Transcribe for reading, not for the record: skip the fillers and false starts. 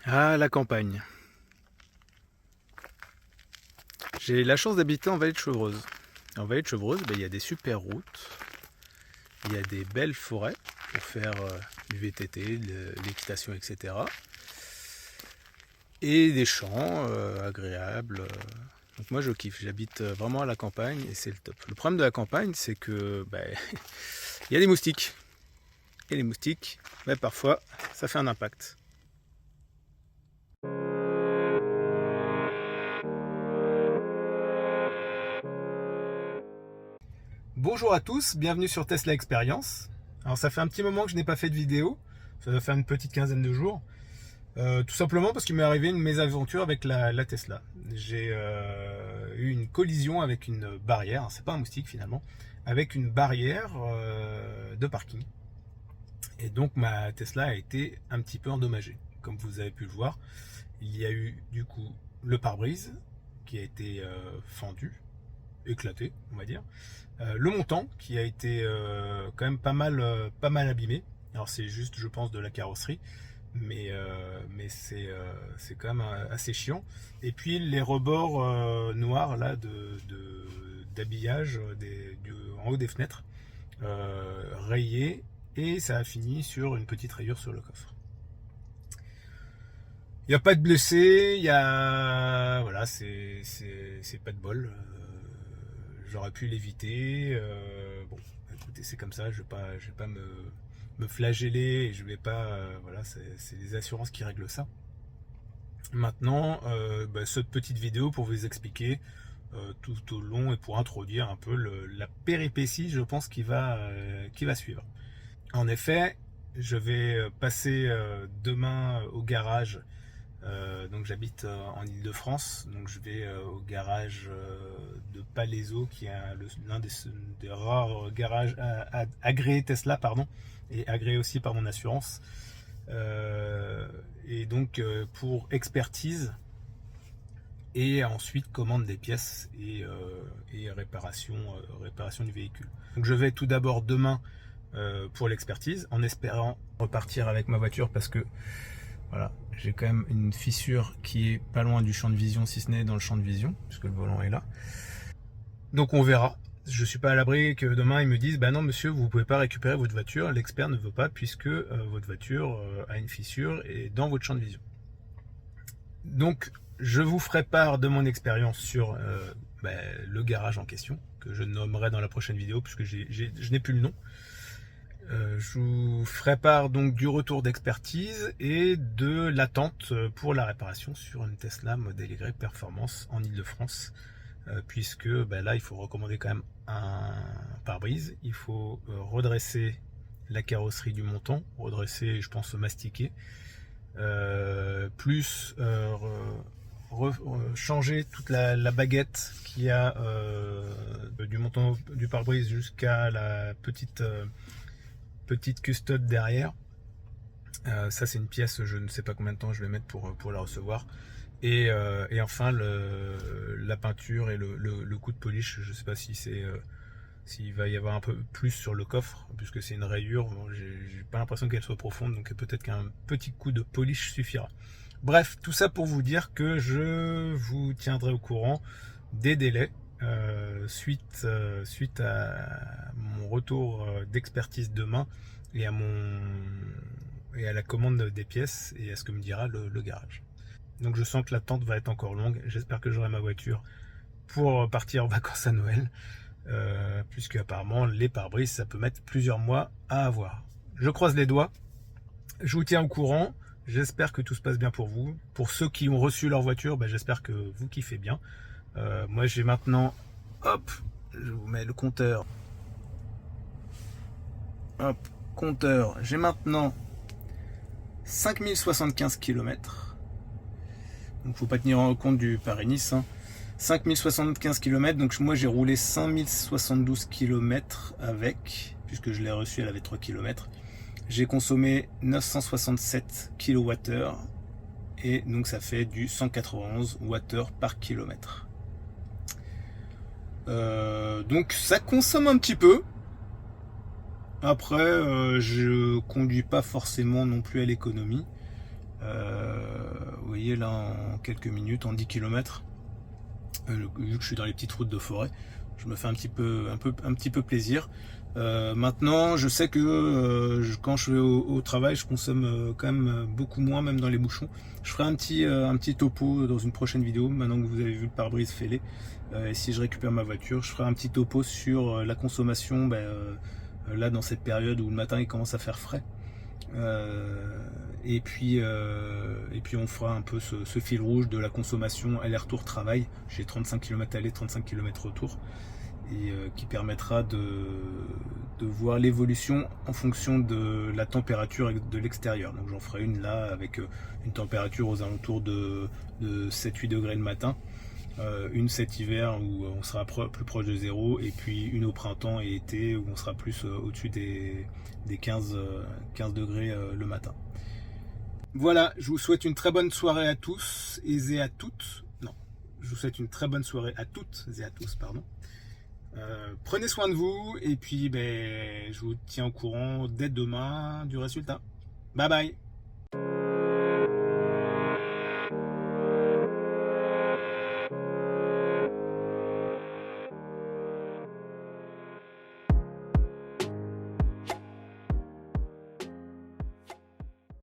Ah, la campagne. J'ai la chance d'habiter en vallée de Chevreuse. En vallée de Chevreuse, il y a des super routes, il y a des belles forêts pour faire du VTT, de l'équitation, etc. Et des champs agréables. Donc moi je kiffe, j'habite vraiment à la campagne et c'est le top. Le problème de la campagne, c'est que il y a des moustiques. Et les moustiques, parfois, ça fait un impact. Bonjour à tous, bienvenue sur Tesla Experience. Alors ça fait un petit moment que je n'ai pas fait de vidéo, ça doit faire une petite quinzaine de jours. Tout simplement parce qu'il m'est arrivé une mésaventure avec la Tesla. J'ai eu une collision avec une barrière, c'est pas un moustique finalement, avec une barrière de parking. Et donc ma Tesla a été un petit peu endommagée. Comme vous avez pu le voir, il y a eu du coup le pare-brise qui a été fendu, éclaté, on va dire. Le montant qui a été quand même pas mal abîmé. Alors c'est juste, je pense, de la carrosserie, mais c'est quand même assez chiant. Et puis les rebords noirs là d'habillage en haut des fenêtres, rayés, et ça a fini sur une petite rayure sur le coffre. Il n'y a pas de blessés, voilà, c'est pas de bol. J'aurais pu l'éviter. Bon, écoutez, c'est comme ça. Je vais pas me flageller et je vais pas. Voilà, c'est les assurances qui règlent ça. Maintenant, cette petite vidéo pour vous expliquer tout au long et pour introduire un peu la péripétie, je pense, qui va suivre. En effet, je vais passer demain au garage. Donc j'habite en Île-de-France, donc je vais au garage de Palaiseau, qui est l'un des rares garages agréés Tesla, pardon, et agréé aussi par mon assurance. Et donc pour expertise et ensuite commande des pièces et réparation du véhicule. Donc je vais tout d'abord demain pour l'expertise, en espérant repartir avec ma voiture parce que voilà, j'ai quand même une fissure qui est pas loin du champ de vision, si ce n'est dans le champ de vision, puisque le volant est là. Donc on verra. Je suis pas à l'abri que demain ils me disent bah non monsieur, vous pouvez pas récupérer votre voiture, l'expert ne veut pas puisque votre voiture a une fissure et dans votre champ de vision. Donc je vous ferai part de mon expérience sur le garage en question, que je nommerai dans la prochaine vidéo puisque je n'ai plus le nom. Je vous ferai part donc du retour d'expertise et de l'attente pour la réparation sur une Tesla Model Y Performance en Île-de-France, puisque là il faut recommander quand même un pare-brise, il faut redresser la carrosserie du montant, redresser, je pense, mastiquer, plus changer toute la baguette qui a du montant du pare-brise jusqu'à la petite custode derrière. Ça c'est une pièce, je ne sais pas combien de temps je vais mettre pour la recevoir. Et enfin la peinture et le coup de polish, je ne sais pas si s'il va y avoir un peu plus sur le coffre, puisque c'est une rayure. Bon, j'ai pas l'impression qu'elle soit profonde, donc peut-être qu'un petit coup de polish suffira. Bref, tout ça pour vous dire que je vous tiendrai au courant des délais suite à mon retour d'expertise demain et à la commande des pièces et à ce que me dira le garage. Donc je sens que l'attente va être encore longue. J'espère que j'aurai ma voiture pour partir en vacances à Noël, puisque apparemment les pare-brises ça peut mettre plusieurs mois à avoir. Je croise les doigts. Je vous tiens au courant. J'espère que tout se passe bien pour vous. Pour ceux qui ont reçu leur voiture, j'espère que vous kiffez bien. Moi j'ai maintenant, hop, je vous mets le compteur. Hop, compteur. J'ai maintenant 5075 km. Donc faut pas tenir compte du Paris-Nice. 5075 km, donc moi j'ai roulé 5072 km avec, puisque je l'ai reçu, elle avait 3 km. J'ai consommé 967 kWh et donc ça fait du 191 Wh par kilomètre. Donc ça consomme un petit peu. Après, je conduis pas forcément non plus à l'économie. voyez là, en quelques minutes, en 10 km, vu que je suis dans les petites routes de forêt, je me fais un petit peu plaisir. Maintenant, je sais que quand je vais au travail, je consomme quand même beaucoup moins, même dans les bouchons. Je ferai un petit topo dans une prochaine vidéo, maintenant que vous avez vu le pare-brise fêlé. Et si je récupère ma voiture, je ferai un petit topo sur la consommation, là dans cette période où le matin il commence à faire frais. Et puis on fera un peu ce fil rouge de la consommation aller-retour travail. J'ai 35 km aller, 35 km retour, et qui permettra de voir l'évolution en fonction de la température de l'extérieur. Donc j'en ferai une là avec une température aux alentours de 7-8 degrés le matin, une cet hiver où on sera plus proche de zéro, et puis une au printemps et été où on sera plus au-dessus des 15 degrés le matin. Voilà, je vous souhaite une très bonne soirée à tous et à toutes. Non, je vous souhaite une très bonne soirée à toutes et à tous, pardon. Prenez soin de vous, et puis je vous tiens au courant dès demain du résultat. Bye bye.